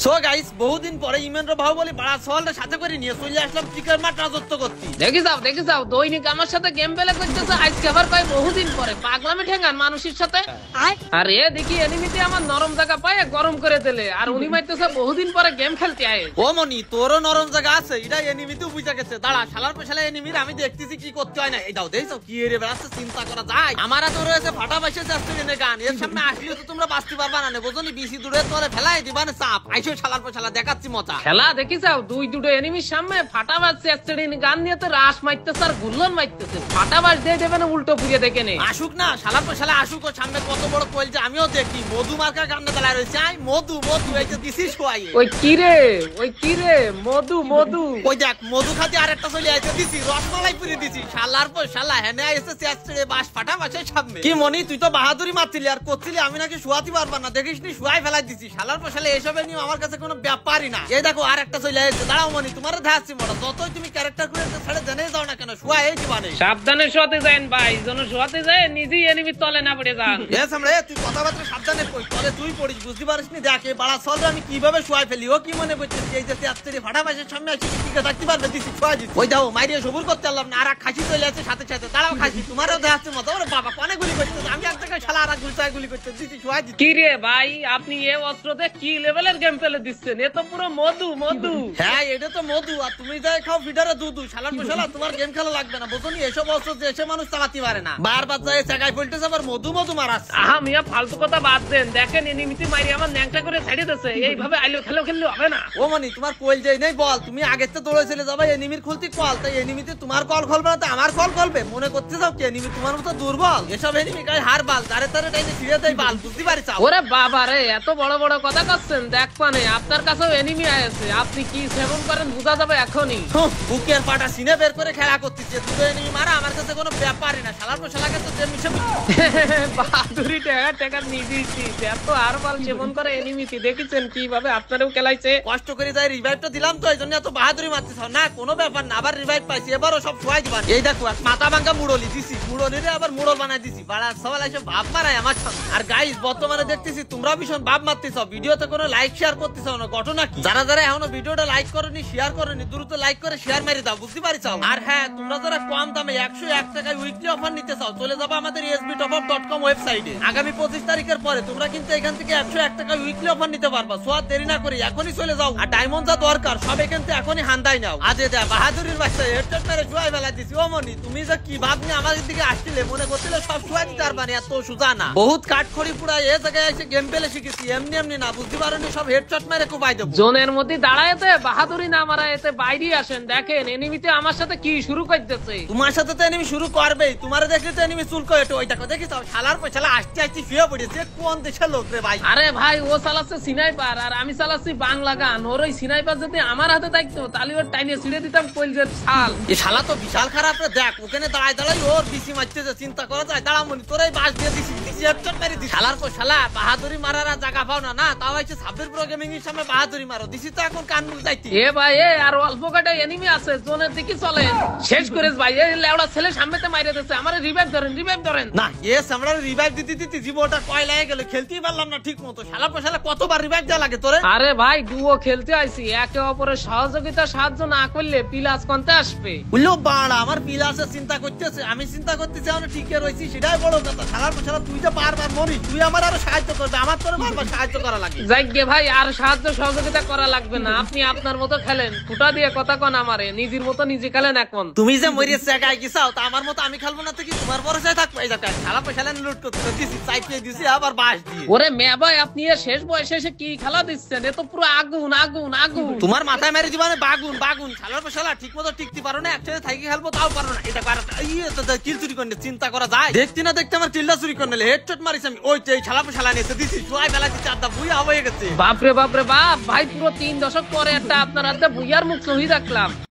So guys বহুদিন পরে ইমরান বাহুবলী বড় সওয়ালটা সাথে করে নিয়ে চলে আসলাম ক্রিকেট মাঠ রাজত্ব করতে। দেখি যাও দৈনিক আমার সাথে গেম প্লে করতেছে, আজকে আবার কয় বহুদিন পরে পাগলামি ঠেঙ্গান মানুষের সাথে। আর এ দেখি এনিমিতে আমার নরম জায়গা পায় গরম করে দিলে, আর উনি মাইতেছে বহুদিন পরে গেম খেলতে আয়। ও মনি তোরও নরম জায়গা আছে, এটা এনিমিতেও বুঝা গেছে। দাঁড়া শালার পেশালে এনিমির আমি দেখতেছি কি করতে হয় না। এই দাও দেখছো কি এর বেড়াচ্ছে, চিন্তা করা যায়। আমারা তো রয়েছে ফাটা বাইশে যাচ্ছে এনে গান, এর সামনে আসলে তো তোমরা বাঁচতে পারবা না, বুঝনি বিসি দূরে তোরে ফেলাই দিবা না চাপ। আইসো শালার পেশালা দেখাচ্ছি মজা খেলা। দেখি যাও দুটো এনিমির সামনে ফাটা বাজছে, গান নিয়ে তো রাশ মারতেছে আর গুল্লন মারতেছে। ফাটা বাজ দিয়ে দেবে না উল্টো ঘুরিয়ে দেখে নে। আসুক না শালার পেশালা আসুক, ও সামনে কত বড় কোয়েল যে আমিও দেখি। মধু মার্কা গান দাঁড়ায় রয়েছে, আই মধু মধু এই যে দিছিস কই। ওই কি রে মধু ওই দেখ মধু খাতি আরেকটা চলে আইছে দিছি, রসমালাই পুরি দিছি। শালার পেশালা হেনে আইছে চেষ্টারে বাস ফাটা বাসের সামনে। কি মনি তুই তো বাহাদুরি মারছিলি আর করছিলি আমি নাকি শুয়াতে পারবা না, দেখিসনি শুয়াই ফেলাই দিছি। শালার পেশালা এসবে নিয়ে আমার কাছে কোনো ব্যাপারই না। এই দেখো আরেকটা চলে আইছে, দাঁড়াও মনি তোমারে দেখাচ্ছি মোটা। যতই তুমি ক্যারেক্টার করে ছেড়ে জেনে যাও না কেন, শুয়া এই দিবানে। সাবধানে শুয়াতে যান ভাই, যেন শুয়াতে যায় নিজেই এনিমির তলে না পড়ে যান। এ সামনে তুই কথাবার্তা সাবধানে কই, তলে তুই পড়িস বুঝতে পারিসনি। দেখ এই বাড়া সলরে আমি কিভাবে শুয়াই ফেলি। ও কি মনে করছিস এই যে তেত্তরি ফাটা বাসের সামনে আসি টিকে থাকতে পারবে, দিছি শুয়াই দিছি। ওই দাও মাইরিয়ে সবুর করতে পারলাম না, আর খাসি চলে আছে সাথে সাথে। দাঁড়াও খাসি তোমারও দেখাচ্ছে মতো। ওরে বাবা কোনে গুলি করতে, আমি এক জায়গায় শালা আর এক গুলি করতে দিছি শুয়াই দিছি। কি রে ভাই আপনি এ অস্ত্রতে কি লেভেলের গেম ফেলে দিচ্ছেন, এ তো পুরো মধু। হ্যাঁ এটা তো মধু, আর তুমি যাই খাও ফিডারে দুধ। শালার পেশালা তোমার গেম খেলা লাগবে না, বুঝনি এসব অস্ত্র যে এসে মানুষ চালাতে পারে না। বারবার যায় জায়গায় পল্টেছে আবার মধু মারাস। আহা মিয়া ফালতু কথা বাদ দেন, দেখেন এনিমিতে মারি আমার ন্যাংটা করে ছাড়িয়ে দিতেছে। এইভাবে আইলো খেললে হবে না। ও মানি তোমার কোয়েল যাই নাই বল, তুমি আগের তো দৌড়ে চলে যাবে এনিমির খুলতি কল, তাই এনিমিতে তোমার কল খুলবে না তো আমার কল খুলবে। মনে করতে যাও কি এনিমি তোমার মতো দুর্বল? এসব এনিমি গায়ে হার বাল তারে টাইনে ছিড়ে দেয় বাল, বুঝতে পারিস? ওরে বাবা রে এত বড় কথা করছেন, দেখ পানে আপনার কাছেও এনিমি আছে, আপনি কি সেভেন করেন বোঝা যাবে এখনই। বুকের পাটা সিনে বের করে খেলা করতেছে, দুটো এনিমি মারা আমার কাছে কোনো ব্যাপারই না। শালার পেশালাকে তো যে মিশে বাহাদুরি টাকা নিয়েছি, এত আর বাল সেবন করে এনিমিতে দেখেছেন কিভাবে আপনারও খেলাইছে। কষ্ট করে যাই রিভাইভটা দিলাম তো, এই জন্য এত বাহাদুরি মারতেছ না। কোনো ব্যাপার না, আবার রিভাইভ পাইছি, এবারও সব শুয়াই দিবা। এই দেখো মাথা ভাঙ্গা মুড়লি দিছি, মুড়লিরে আবার মুড়ল বানাই দিছি। বাড়া সবাই এসে ভাব মারায় আমার সাথে। আর গাইস বর্তমানে দেখতেছি তোমরা ভীষণ ভাব মারতেছ, ভিডিওতে কোনো লাইক শেয়ার করতেছ না, ঘটনা কি? যারা এখনো ভিডিওটা লাইক করনি শেয়ার করনি, দ্রুত লাইক করে শেয়ার মেরে দাও, বুঝতে পারিস? আর হ্যাঁ তোমরা যারা কম দামে 101 টাকায় উইকলি অফার নিতে চাও, চলে যাবো আমাদের esbtopup.com ওয়েবসাইটে। আগামী 25 তারিখের পরে তোমরা কিন্তু এখান থেকে 101 টাকায় উইকলি অফার নিতে পারবা। সো আর দেরি না করি এখনই চলে যাও, আর ডায়মন্ড যা দরকার সব এখান থেকে এখনই হান্দাই নাও। আজ এটা বাহাদুরির বাচ্চা হেডশট মেরে শুয়াই ফেলা দিছি। ও মনি তুমি যে কি ভাবনি আমাদের দিকে আসছিলে, মনে করছিলে সব শুয়াই দিতে পারবা না, এত সোজা না। বহুত কাঠখড়ি পুরা এ জায়গায় এসে গেম পেলে শিখেছি, এমনি না, বুঝতে পারোনি? সব হেডশট মেরে কুপাই দেবো। জোনের মধ্যে দাঁড়াইতে বাহাদুরি না মারাইতে বাইরে আসেন, দেখেন এনিমিতে আমার সাথে কি শুরু করতেছে। তোমার সাথে তো এনিমি শুরু করবেই, তোমারে দেখলে তো এনিমি চুলকো এটো। ওই দেখো দেখিস শালার পয়সালা আসতে শুয়ে পড়েছে। কোন দেশের লোক রে ভাই? আরে ভাই ও চালাচ্ছে সিনাইপার আর আমি চালাচ্ছি বাংলা গান। ওর ওই সিনাইপার যদি আমার হাতে থাকতো তাহলে ওর টাইনে ছিঁড়ে দিতাম কলজের ছাল। এই শালা তো বিশাল খারাপ রে, দেখ ওখানে দাঁড়াই ওর বিসি মারতেছে, চিন্তা করা যায়? দাঁড়া মনি তোরাই বাস দিয়ে দিছি, হেডশট মেরে দিছি। শালার পয়সালা বাহাদুরি মারার জায়গা পাও না, না তাও হচ্ছে সাব্বির প্রো গেমিং এর সামনে বাহাদুরি মারো দিছি তো এখন কান মুখ যাইতি। এ ভাই এ আর অল্প কটা এনিমি আছে, জোনের দিকে চলেন শেষ করেছ ভাই। এই লেওড়া ছেলে সামনেতে মাইরে দিতেছে, আমারে রিভাইভ ধরেন না। এস আমরা রিভাইভ দিতে জীবনটা কয় লাগে গেল, খেলতেই পারলাম না ঠিক মতো। শালা পয়সালা কতবার রিভাইভ দেওয়া লাগে তোরে? আরে ভাই ডুও খেলতে আইছি, একে অপরের সহযোগিতা সাহায্য না করলে পিলাস কোনতে আসবে? বুঝলো বাড়া আমার পিলাসের চিন্তা করতেছে, আমি চিন্তা করতেছি আমি ঠিকই রয়েছি, সেটাই বড় কথা। শালার পয়সালা তুই তো বারবার মরিস, তুই আমার আরো সাহায্য করবে, আমার তোর বারবার সাহায্য করা লাগে। যাই গে ভাই আর সাহায্য সহযোগিতা করা লাগবে না, আপনি আপনার মতো খেলেন। ফুটা দিয়ে কথা কন আমারে, নিজের মতো নিজে খেলেন। এখন তুমি যে মরিয়ে জায়গায় গেছাও তা আমার মতো আমি খেলবো না তো কি তোমার ভরসায় থাকবো? এই জায়গায় শালা পয়সালা লুট করতে দিছি, চাইতে দিছি আবার বাস দিয়ে। ওরে মেয়ে ভাই আপনি এর শেষ বয়সে এসে কি খেলা দিচ্ছেন? এ তো পুরো আগুন। তোমার মাথায় মেরে দিবানে বাগুন। শালার পয়সালা ঠিক মতো টিকতে পারো না, একসাথে থাকি খেলবো তাও পারো না। এটা কিল চুরি করলে চিন্তা করা যায়? দেখতে না দেখতে আমার কিলটা চুরি করে নিলে, হেডশট মারিস আমি। ওই শালা পয়সালা নিয়ে দিছি, শুয়াই ফেলা দিচ্ছি, আড্ডা বুইয়া হয়ে গেছে। বাপরে বাপ ভাই পুরো 3 দশক পরে একটা আপনার হাতে বুইয়ার মুখ সহি রাখলাম।